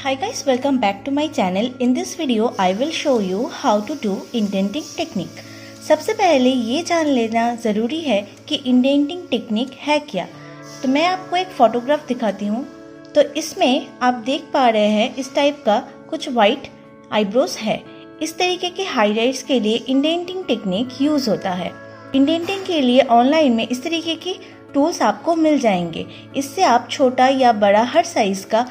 Hi guys, welcome back to my channel. In this video I will show you how to do indenting technique. सबसे पहले ये जान लेना ज़रूरी है कि इंडेंटिंग टेक्निक है क्या। तो मैं आपको एक फोटोग्राफ दिखाती हूँ। तो इसमें आप देख पा रहे हैं इस टाइप का कुछ वाइट आईब्रोज है। इस तरीके के हाईलाइट्स के लिए इंडेंटिंग टेक्निक यूज़ होता है। इंडेंटिंग के लिए ऑनलाइन में इस तरीके की टूल्स आपको मिल जाएंगे। इससे आप छोटा या बड़ा हर साइज़ का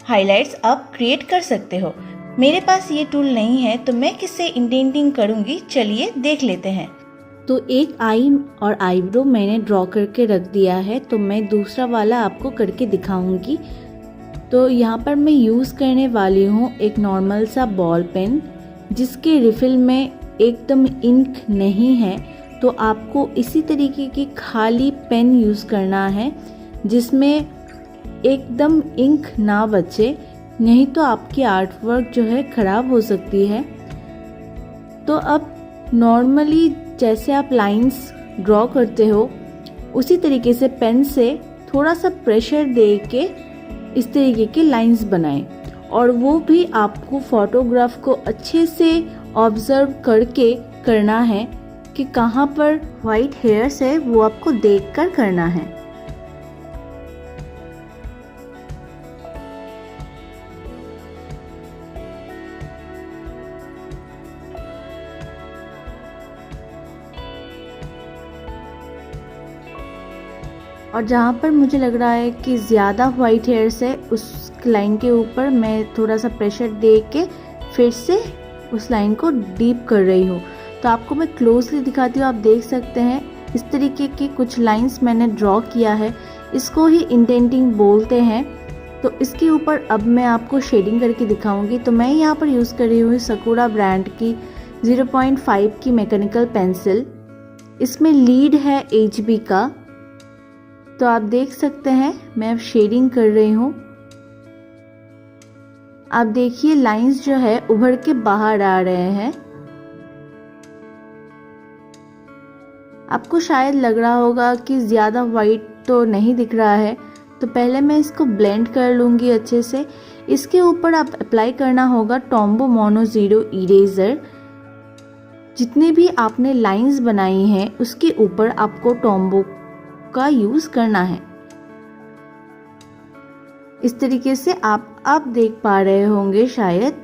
हाइलाइट्स आप क्रिएट कर सकते हो। मेरे पास ये टूल नहीं है तो मैं किससे इंडेंटिंग करूँगी, चलिए देख लेते हैं। तो एक आई और आईब्रो मैंने ड्रॉ करके रख दिया है, तो मैं दूसरा वाला आपको करके दिखाऊंगी। तो यहाँ पर मैं यूज़ करने वाली हूँ एक नॉर्मल सा बॉल पेन, जिसके रिफिल में एकदम इंक नहीं है। तो आपको इसी तरीके की खाली पेन यूज़ करना है जिसमें एकदम इंक ना बचे, नहीं तो आपकी आर्ट वर्क जो है ख़राब हो सकती है। तो अब नॉर्मली जैसे आप लाइंस ड्रॉ करते हो उसी तरीके से पेन से थोड़ा सा प्रेशर दे के इस तरीके के लाइंस बनाएं, और वो भी आपको फोटोग्राफ को अच्छे से ऑब्जर्व करके करना है कि कहाँ पर वाइट हेयर्स है, वो आपको देखकर करना है। और जहाँ पर मुझे लग रहा है कि ज़्यादा वाइट हेयर्स है, उस लाइन के ऊपर मैं थोड़ा सा प्रेशर दे के फिर से उस लाइन को डीप कर रही हूँ। तो आपको मैं क्लोजली दिखाती हूँ। आप देख सकते हैं इस तरीके के कुछ लाइंस मैंने ड्रॉ किया है, इसको ही इंडेंटिंग बोलते हैं। तो इसके ऊपर अब मैं आपको शेडिंग करके दिखाऊंगी। तो मैं यहाँ पर यूज़ कर रही हूँ सकूरा ब्रांड की 0.5 की मैकेनिकल पेंसिल। इसमें लीड है HB का। तो आप देख सकते हैं मैं अब शेडिंग कर रही हूँ। आप देखिए लाइंस जो है उभर के बाहर आ रहे हैं। आपको शायद लग रहा होगा कि ज़्यादा वाइट तो नहीं दिख रहा है, तो पहले मैं इसको ब्लेंड कर लूँगी अच्छे से। इसके ऊपर आप अप्लाई करना होगा टॉम्बो मोनो 0 इरेजर। जितने भी आपने लाइंस बनाई हैं उसके ऊपर आपको टॉम्बो का यूज करना है। इस तरीके से आप देख पा रहे होंगे, शायद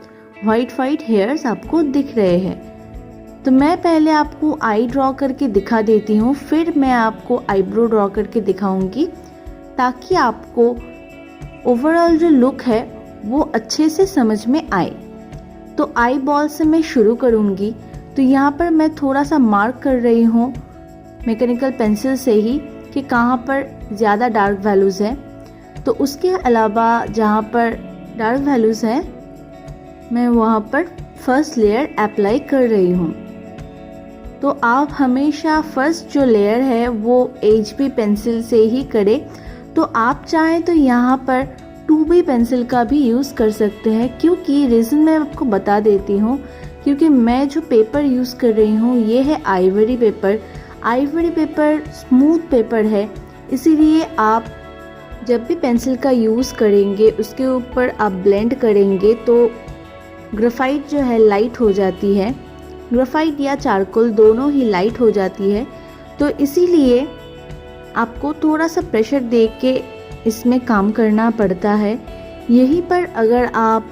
वाइट हेयर्स आपको दिख रहे हैं। तो मैं पहले आपको आई ड्रॉ करके दिखा देती हूँ, फिर मैं आपको आईब्रो ड्रॉ करके दिखाऊंगी, ताकि आपको ओवरऑल जो लुक है वो अच्छे से समझ में आए। तो आई बॉल से मैं शुरू करूंगी। तो यहाँ पर मैं थोड़ा सा मार्क कर रही हूँ मैकेनिकल पेंसिल से ही कि कहाँ पर ज़्यादा डार्क वैल्यूज़ है। तो उसके अलावा जहाँ पर डार्क वैल्यूज़ है मैं वहाँ पर फर्स्ट लेयर अप्लाई कर रही हूँ। तो आप हमेशा फर्स्ट जो लेयर है वो HB पेंसिल से ही करें। तो आप चाहें तो यहाँ पर 2B पेंसिल का भी यूज़ कर सकते हैं, क्योंकि रीज़न मैं आपको बता देती हूँ। क्योंकि मैं जो पेपर यूज़ कर रही हूँ ये है Ivory paper. Ivory paper smooth paper है, इसीलिए आप जब भी पेंसिल का यूज़ करेंगे उसके ऊपर आप ब्लेंड करेंगे तो ग्रेफाइट जो है लाइट हो जाती है। ग्रेफाइट या चारकोल दोनों ही लाइट हो जाती है। तो इसीलिए आपको थोड़ा सा प्रेशर दे के इसमें काम करना पड़ता है। यहीं पर अगर आप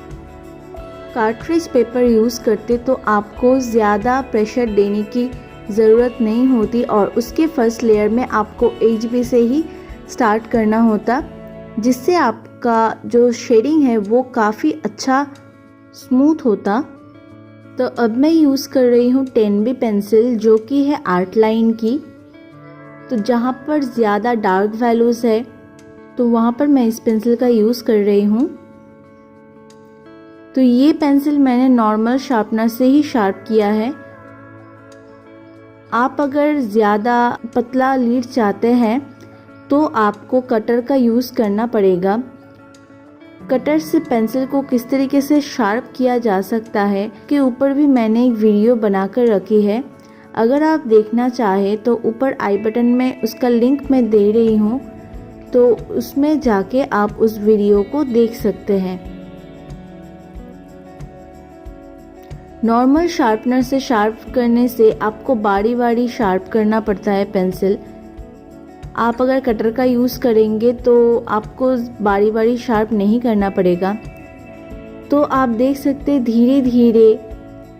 कार्ट्रिज पेपर यूज़ करते तो आपको ज़्यादा प्रेशर देने की ज़रूरत नहीं होती, और उसके फर्स्ट लेयर में आपको HB से ही स्टार्ट करना होता, जिससे आपका जो शेडिंग है वो काफ़ी अच्छा स्मूथ होता। तो अब मैं यूज़ कर रही हूँ 10B पेंसिल, जो कि है आर्ट लाइन की। तो जहाँ पर ज़्यादा डार्क वैल्यूज़ है तो वहाँ पर मैं इस पेंसिल का यूज़ कर रही हूँ। तो ये पेंसिल मैंने नॉर्मल शार्पनर से ही शार्प किया है। आप अगर ज़्यादा पतला लीड चाहते हैं तो आपको कटर का यूज़ करना पड़ेगा। कटर से पेंसिल को किस तरीके से शार्प किया जा सकता है के ऊपर भी मैंने एक वीडियो बनाकर रखी है। अगर आप देखना चाहें तो ऊपर आई बटन में उसका लिंक मैं दे रही हूँ, तो उसमें जाके आप उस वीडियो को देख सकते हैं। नॉर्मल शार्पनर से शार्प करने से आपको बारी बारी शार्प करना पड़ता है पेंसिल। आप अगर कटर का यूज़ करेंगे तो आपको बारी बारी शार्प नहीं करना पड़ेगा। तो आप देख सकते हैं धीरे धीरे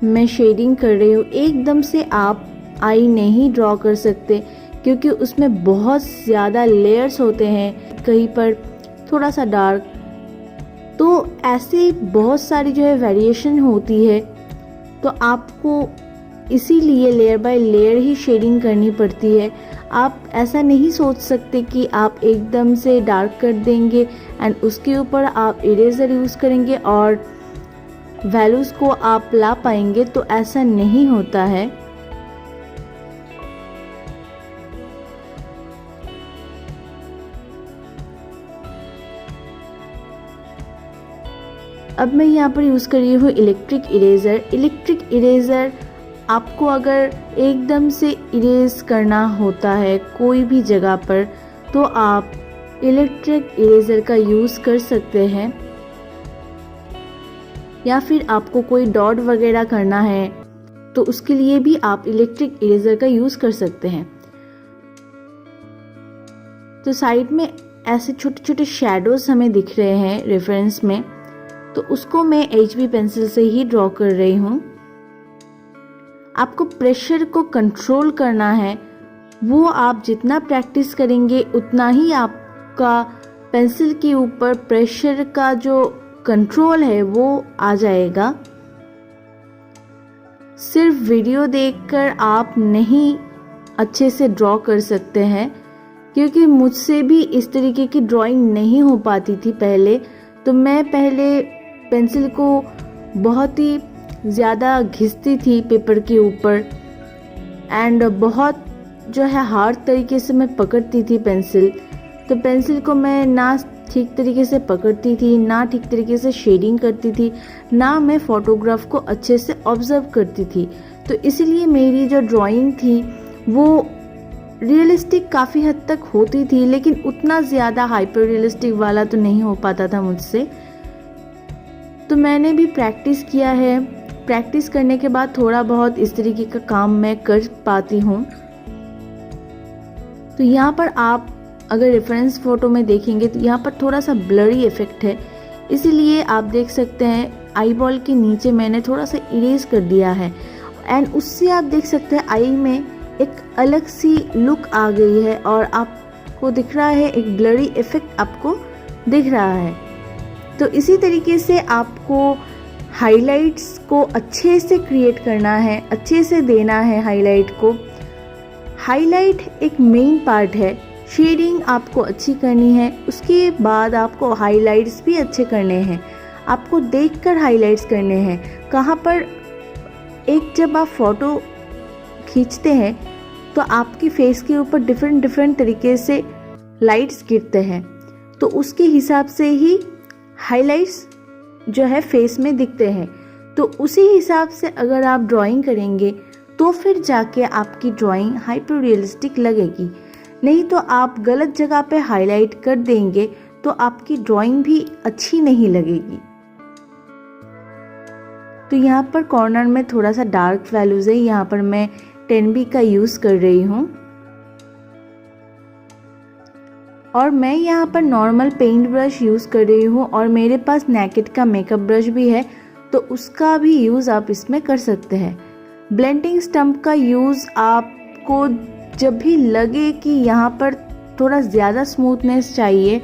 मैं शेडिंग कर रही हूँ। एकदम से आप आई नहीं ड्रॉ कर सकते क्योंकि उसमें बहुत ज़्यादा लेयर्स होते हैं, कहीं पर थोड़ा सा डार्क, तो ऐसे बहुत सारी जो है वेरिएशन होती है। तो आपको इसीलिए लेयर बाय लेयर ही शेडिंग करनी पड़ती है। आप ऐसा नहीं सोच सकते कि आप एकदम से डार्क कर देंगे एंड उसके ऊपर आप इरेजर यूज़ करेंगे और वैल्यूज़ को आप ला पाएंगे, तो ऐसा नहीं होता है। अब मैं यहाँ पर यूज़ कर रही हूँ इलेक्ट्रिक इरेज़र। इलेक्ट्रिक इरेज़र आपको अगर एकदम से इरेज करना होता है कोई भी जगह पर, तो आप इलेक्ट्रिक इरेज़र का यूज़ कर सकते हैं। या फिर आपको कोई डॉट वगैरह करना है तो उसके लिए भी आप इलेक्ट्रिक इरेज़र का यूज़ कर सकते हैं। तो साइड में ऐसे छोटे छोटे शैडोज हमें दिख रहे हैं रेफरेंस में, तो उसको मैं HB पेंसिल से ही ड्रॉ कर रही हूँ। आपको प्रेशर को कंट्रोल करना है, वो आप जितना प्रैक्टिस करेंगे उतना ही आपका पेंसिल के ऊपर प्रेशर का जो कंट्रोल है वो आ जाएगा। सिर्फ वीडियो देखकर आप नहीं अच्छे से ड्रॉ कर सकते हैं, क्योंकि मुझसे भी इस तरीके की ड्राइंग नहीं हो पाती थी पहले। तो मैं पहले पेंसिल को बहुत ही ज़्यादा घिसती थी पेपर के ऊपर एंड बहुत जो है हार्ड तरीके से मैं पकड़ती थी पेंसिल। तो पेंसिल को मैं ना ठीक तरीके से पकड़ती थी, ना ठीक तरीके से शेडिंग करती थी, ना मैं फ़ोटोग्राफ को अच्छे से ऑब्जर्व करती थी। तो इसीलिए मेरी जो ड्राइंग थी वो रियलिस्टिक काफ़ी हद तक होती थी, लेकिन उतना ज़्यादा हाइपर रियलिस्टिक वाला तो नहीं हो पाता था मुझसे। तो मैंने भी प्रैक्टिस किया है। प्रैक्टिस करने के बाद थोड़ा बहुत इस तरीके का काम मैं कर पाती हूँ। तो यहाँ पर आप अगर रेफरेंस फ़ोटो में देखेंगे तो यहाँ पर थोड़ा सा ब्लरी इफेक्ट है, इसीलिए आप देख सकते हैं आई बॉल के नीचे मैंने थोड़ा सा इरेज कर दिया है एंड उससे आप देख सकते हैं आई में एक अलग सी लुक आ गई है और आपको दिख रहा है एक ब्लरी इफेक्ट आपको दिख रहा है। तो इसी तरीके से आपको हाइलाइट्स को अच्छे से क्रिएट करना है, अच्छे से देना है हाइलाइट को। हाइलाइट एक मेन पार्ट है, शेडिंग आपको अच्छी करनी है, उसके बाद आपको हाइलाइट्स भी अच्छे करने हैं। आपको देखकर हाइलाइट्स करने हैं। कहाँ पर एक जब आप फ़ोटो खींचते हैं तो आपकी फेस के ऊपर डिफरेंट तरीके से लाइट्स गिरते हैं, तो उसके हिसाब से ही हाइलाइट्स जो है फेस में दिखते हैं। तो उसी हिसाब से अगर आप ड्राइंग करेंगे तो फिर जाके आपकी ड्राइंग हाइपर रियलिस्टिक लगेगी। नहीं तो आप गलत जगह पे हाईलाइट कर देंगे तो आपकी ड्राइंग भी अच्छी नहीं लगेगी। तो यहाँ पर कॉर्नर में थोड़ा सा डार्क वैल्यूज है, यहाँ पर मैं 10B का यूज़ कर रही हूँ और मैं यहाँ पर नॉर्मल पेंट ब्रश यूज़ कर रही हूँ और मेरे पास नेकेड का मेकअप ब्रश भी है, तो उसका भी यूज़ आप इसमें कर सकते हैं। ब्लेंडिंग स्टम्प का यूज़ आपको जब भी लगे कि यहाँ पर थोड़ा ज़्यादा स्मूथनेस चाहिए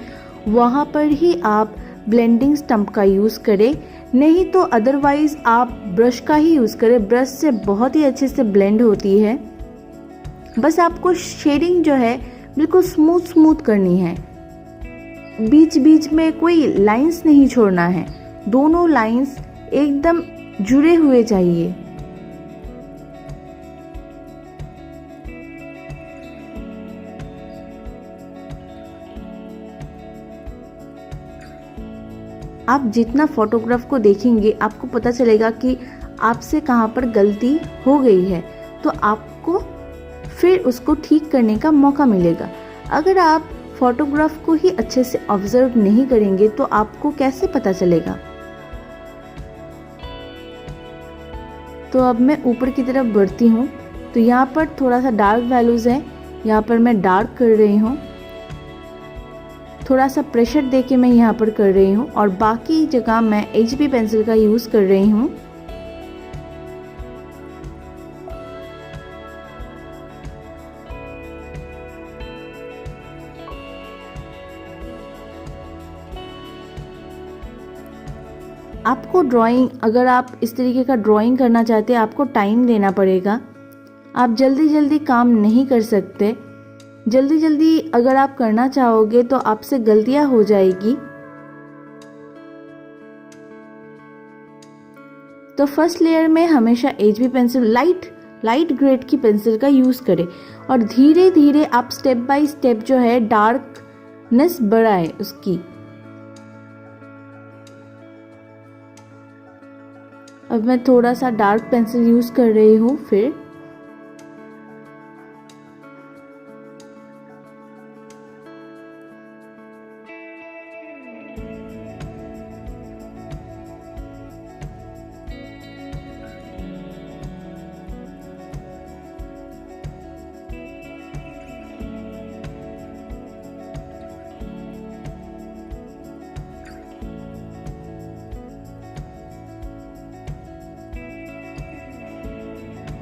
वहाँ पर ही आप ब्लेंडिंग स्टम्प का यूज़ करें, नहीं तो अदरवाइज़ आप ब्रश का ही यूज़ करें। ब्रश से बहुत ही अच्छे से ब्लेंड होती है। बस आपको शेडिंग जो है बिल्कुल स्मूथ करनी है, बीच बीच में कोई लाइंस नहीं छोड़ना है, दोनों लाइंस एकदम जुड़े हुए चाहिए। आप जितना फोटोग्राफ को देखेंगे आपको पता चलेगा कि आपसे कहाँ पर गलती हो गई है, तो आपको फिर उसको ठीक करने का मौका मिलेगा। अगर आप फोटोग्राफ को ही अच्छे से ऑब्जर्व नहीं करेंगे तो आपको कैसे पता चलेगा। तो अब मैं ऊपर की तरफ बढ़ती हूँ। तो यहाँ पर थोड़ा सा डार्क वैल्यूज़ है, यहाँ पर मैं डार्क कर रही हूँ। थोड़ा सा प्रेशर देके मैं यहाँ पर कर रही हूँ और बाकी जगह मैं HB पेंसिल का यूज़ कर रही हूँ। आपको ड्राइंग, अगर आप इस तरीके का ड्राइंग करना चाहते हैं, आपको टाइम देना पड़ेगा। आप जल्दी जल्दी काम नहीं कर सकते। जल्दी जल्दी अगर आप करना चाहोगे तो आपसे गलतियां हो जाएगी। तो फर्स्ट लेयर में हमेशा HB पेंसिल लाइट ग्रेड की पेंसिल का यूज़ करें और धीरे धीरे आप स्टेप बाय स्टेप जो है डार्कनेस बढ़ाएं उसकी। अब मैं थोड़ा सा डार्क पेंसिल यूज़ कर रही हूँ फिर।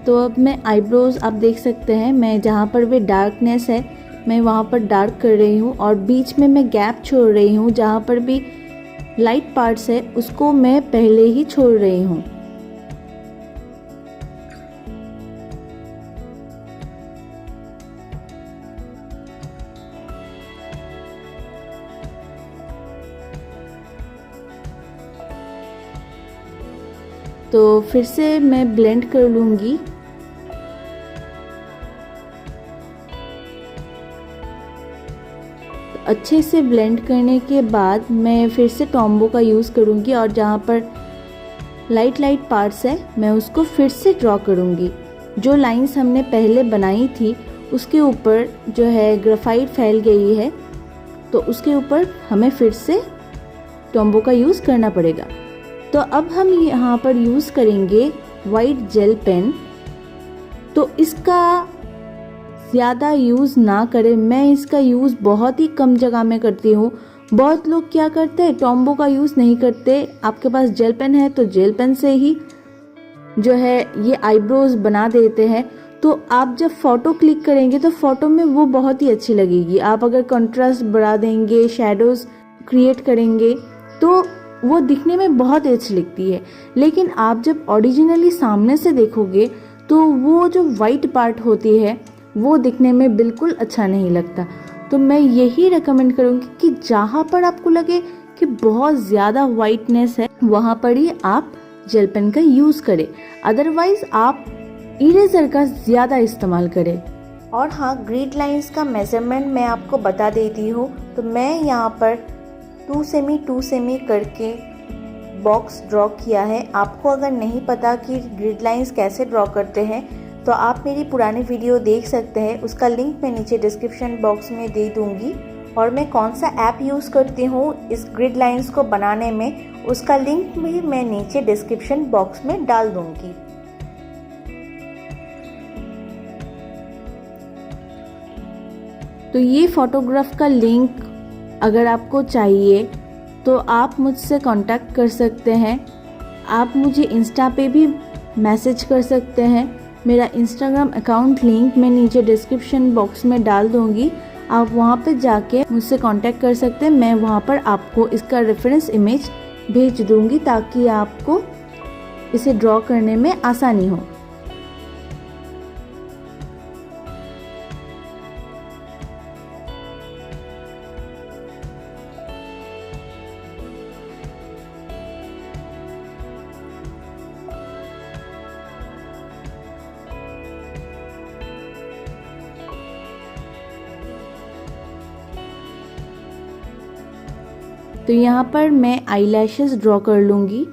तो अब मैं आईब्रोज, आप देख सकते हैं मैं जहाँ पर भी डार्कनेस है मैं वहाँ पर डार्क कर रही हूँ और बीच में मैं गैप छोड़ रही हूँ। जहाँ पर भी लाइट पार्ट्स है उसको मैं पहले ही छोड़ रही हूँ। तो फिर से मैं ब्लेंड कर लूँगी। अच्छे से ब्लेंड करने के बाद मैं फिर से टॉम्बो का यूज़ करूँगी और जहाँ पर लाइट पार्ट्स है मैं उसको फिर से ड्रॉ करूँगी। जो लाइंस हमने पहले बनाई थी उसके ऊपर जो है ग्रेफाइट फैल गई है, तो उसके ऊपर हमें फिर से टॉम्बो का यूज़ करना पड़ेगा। तो अब हम यहाँ पर यूज़ करेंगे वाइट जेल पेन। तो इसका ज़्यादा यूज़ ना करें, मैं इसका यूज़ बहुत ही कम जगह में करती हूँ। बहुत लोग क्या करते हैं, टॉम्बो का यूज़ नहीं करते। आपके पास जेल पेन है तो जेल पेन से ही जो है ये आईब्रोज बना देते हैं। तो आप जब फ़ोटो क्लिक करेंगे तो फ़ोटो में वो बहुत ही अच्छी लगेगी। आप अगर कंट्रास्ट बढ़ा देंगे, शेडोज़ क्रिएट करेंगे तो वो दिखने में बहुत अच्छी लगती है। लेकिन आप जब ओरिजिनली सामने से देखोगे तो वो जो वाइट पार्ट होती है वो दिखने में बिल्कुल अच्छा नहीं लगता। तो मैं यही रेकमेंड करूँगी कि जहाँ पर आपको लगे कि बहुत ज़्यादा वाइटनेस है वहाँ पर ही आप जेल पेन का यूज़ करें, अदरवाइज आप इरेजर का ज़्यादा इस्तेमाल करें। और हाँ, ग्रिड लाइंस का मेजरमेंट मैं आपको बता देती हूँ। तो मैं यहाँ पर 2 सेमी करके बॉक्स ड्रॉ किया है। आपको अगर नहीं पता कि ग्रिड लाइंस कैसे ड्रॉ करते हैं तो आप मेरी पुरानी वीडियो देख सकते हैं, उसका लिंक मैं नीचे डिस्क्रिप्शन बॉक्स में दे दूँगी। और मैं कौन सा ऐप यूज़ करती हूँ इस ग्रिड लाइंस को बनाने में, उसका लिंक भी मैं नीचे डिस्क्रिप्शन बॉक्स में डाल दूँगी। तो ये फोटोग्राफ का लिंक अगर आपको चाहिए तो आप मुझसे कांटेक्ट कर सकते हैं। आप मुझे इंस्टा पे भी मैसेज कर सकते हैं। मेरा इंस्टाग्राम अकाउंट लिंक मैं नीचे डिस्क्रिप्शन बॉक्स में डाल दूँगी, आप वहाँ पे जाके मुझसे कांटेक्ट कर सकते हैं। मैं वहाँ पर आपको इसका रेफरेंस इमेज भेज दूँगी ताकि आपको इसे ड्रॉ करने में आसानी हो। तो यहाँ पर मैं आईलैशेस ड्रॉ कर लूँगी।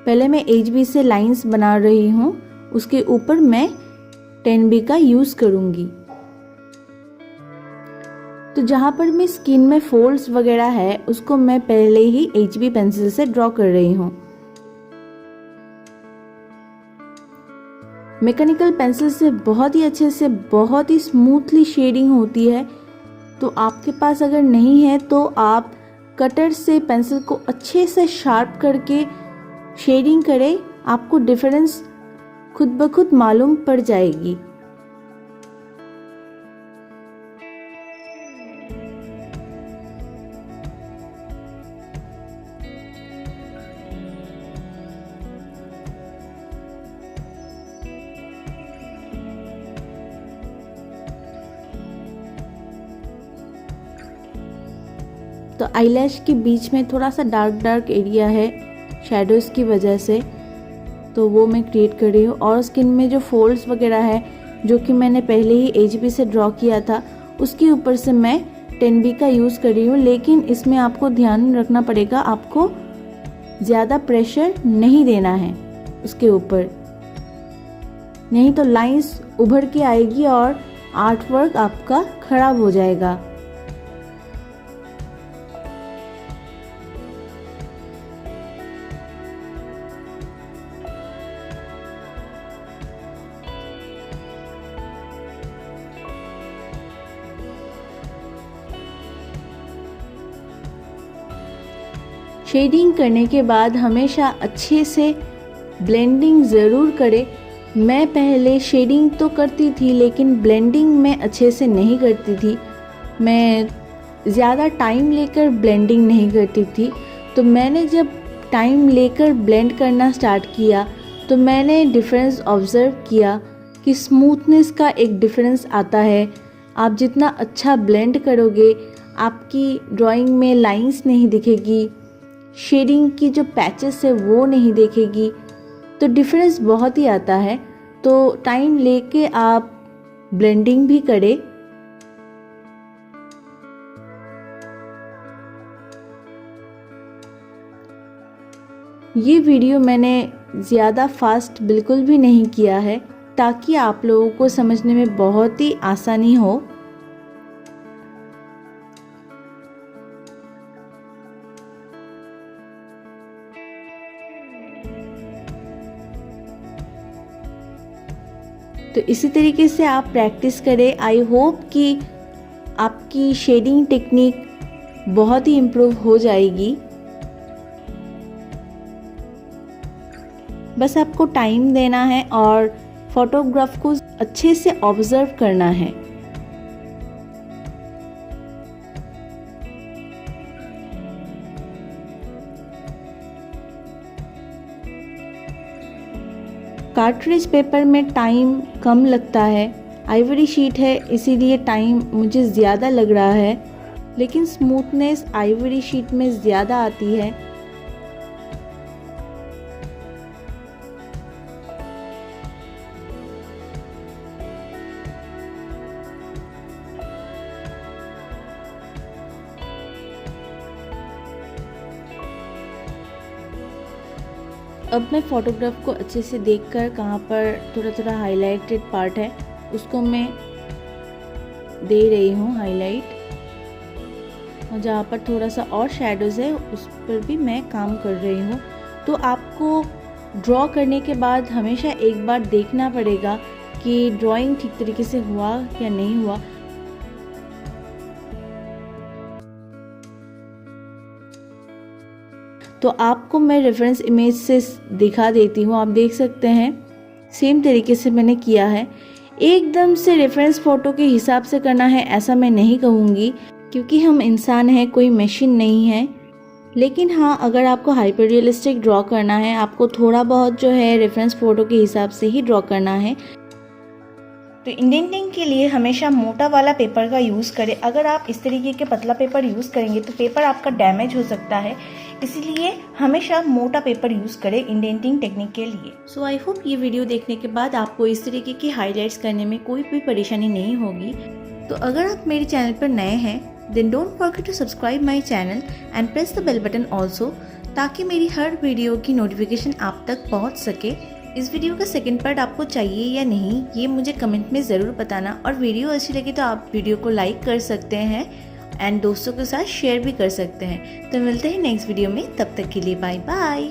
पहले मैं HB से लाइंस बना रही हूँ, उसके ऊपर मैं 10B का यूज़ करूँगी। तो जहाँ पर मैं स्किन में फोल्ड्स वगैरह है उसको मैं पहले ही HB पेंसिल से ड्रॉ कर रही हूँ। मैकेनिकल पेंसिल से बहुत ही अच्छे से बहुत ही स्मूथली शेडिंग होती है। तो आपके पास अगर नहीं है तो आप कटर से पेंसिल को अच्छे से शार्प करके शेडिंग करें, आपको डिफरेंस खुद ब खुद मालूम पड़ जाएगी। तो आईलैश के बीच में थोड़ा सा डार्क एरिया है शैडोज़ की वजह से, तो वो मैं क्रिएट कर रही हूँ। और स्किन में जो फोल्ड्स वगैरह है जो कि मैंने पहले ही HB से ड्रॉ किया था, उसके ऊपर से मैं 10B का यूज़ कर रही हूँ। लेकिन इसमें आपको ध्यान रखना पड़ेगा, आपको ज़्यादा प्रेशर नहीं देना है उसके ऊपर, नहीं तो लाइंस उभर के आएगी और आर्ट वर्क आपका खराब हो जाएगा। शेडिंग करने के बाद हमेशा अच्छे से ब्लेंडिंग ज़रूर करें। मैं पहले शेडिंग तो करती थी लेकिन ब्लेंडिंग में अच्छे से नहीं करती थी, मैं ज़्यादा टाइम लेकर ब्लेंडिंग नहीं करती थी। तो मैंने जब टाइम लेकर ब्लेंड करना स्टार्ट किया तो मैंने डिफरेंस ऑब्ज़र्व किया कि स्मूथनेस का एक डिफरेंस आता है। आप जितना अच्छा ब्लेंड करोगे आपकी ड्राइंग में लाइंस नहीं दिखेगी, शेडिंग की जो पैचेस है वो नहीं देखेगी, तो डिफरेंस बहुत ही आता है। तो टाइम लेके आप ब्लेंडिंग भी करें। ये वीडियो मैंने ज़्यादा फास्ट बिल्कुल भी नहीं किया है ताकि आप लोगों को समझने में बहुत ही आसानी हो। तो इसी तरीके से आप प्रैक्टिस करें। आई होप कि आपकी शेडिंग टेक्निक बहुत ही इम्प्रूव हो जाएगी। बस आपको टाइम देना है और फोटोग्राफ को अच्छे से ऑब्जर्व करना है। कार्ट्रिज पेपर में टाइम कम लगता है, आइवरी शीट है इसीलिए टाइम मुझे ज़्यादा लग रहा है, लेकिन स्मूथनेस आइवरी शीट में ज़्यादा आती है। अब मैं फ़ोटोग्राफ को अच्छे से देखकर कहाँ पर थोड़ा थोड़ा हाईलाइटेड पार्ट है उसको मैं दे रही हूँ हाईलाइट, और जहाँ पर थोड़ा सा और शैडोज़ है उस पर भी मैं काम कर रही हूँ। तो आपको ड्रॉ करने के बाद हमेशा एक बार देखना पड़ेगा कि ड्राइंग ठीक तरीके से हुआ या नहीं हुआ। तो आपको मैं रेफरेंस इमेज से दिखा देती हूँ, आप देख सकते हैं सेम तरीके से मैंने किया है। एकदम से रेफरेंस फ़ोटो के हिसाब से करना है ऐसा मैं नहीं कहूँगी, क्योंकि हम इंसान हैं, कोई मशीन नहीं है। लेकिन हाँ, अगर आपको हाइपर रियलिस्टिक ड्रॉ करना है, आपको थोड़ा बहुत जो है रेफरेंस फ़ोटो के हिसाब से ही ड्रॉ करना है। तो इंडेंटिंग के लिए हमेशा मोटा वाला पेपर का यूज़ करें। अगर आप इस तरीके के पतला पेपर यूज़ करेंगे तो पेपर आपका डैमेज हो सकता है, इसीलिए हमेशा मोटा पेपर यूज़ करें इंडेंटिंग टेक्निक के लिए। सो आई होप ये वीडियो देखने के बाद आपको इस तरीके की हाईलाइट्स करने में कोई भी परेशानी नहीं होगी। तो अगर आप मेरे चैनल पर नए हैं then don't forget to subscribe my channel and press the bell button also, ताकि मेरी हर वीडियो की नोटिफिकेशन आप तक पहुँच सके। इस वीडियो का सेकंड पार्ट आपको चाहिए या नहीं ये मुझे कमेंट में ज़रूर बताना, और वीडियो अच्छी लगी तो आप वीडियो को लाइक कर सकते हैं एंड दोस्तों के साथ शेयर भी कर सकते हैं। तो मिलते हैं नेक्स्ट वीडियो में, तब तक के लिए बाय बाय।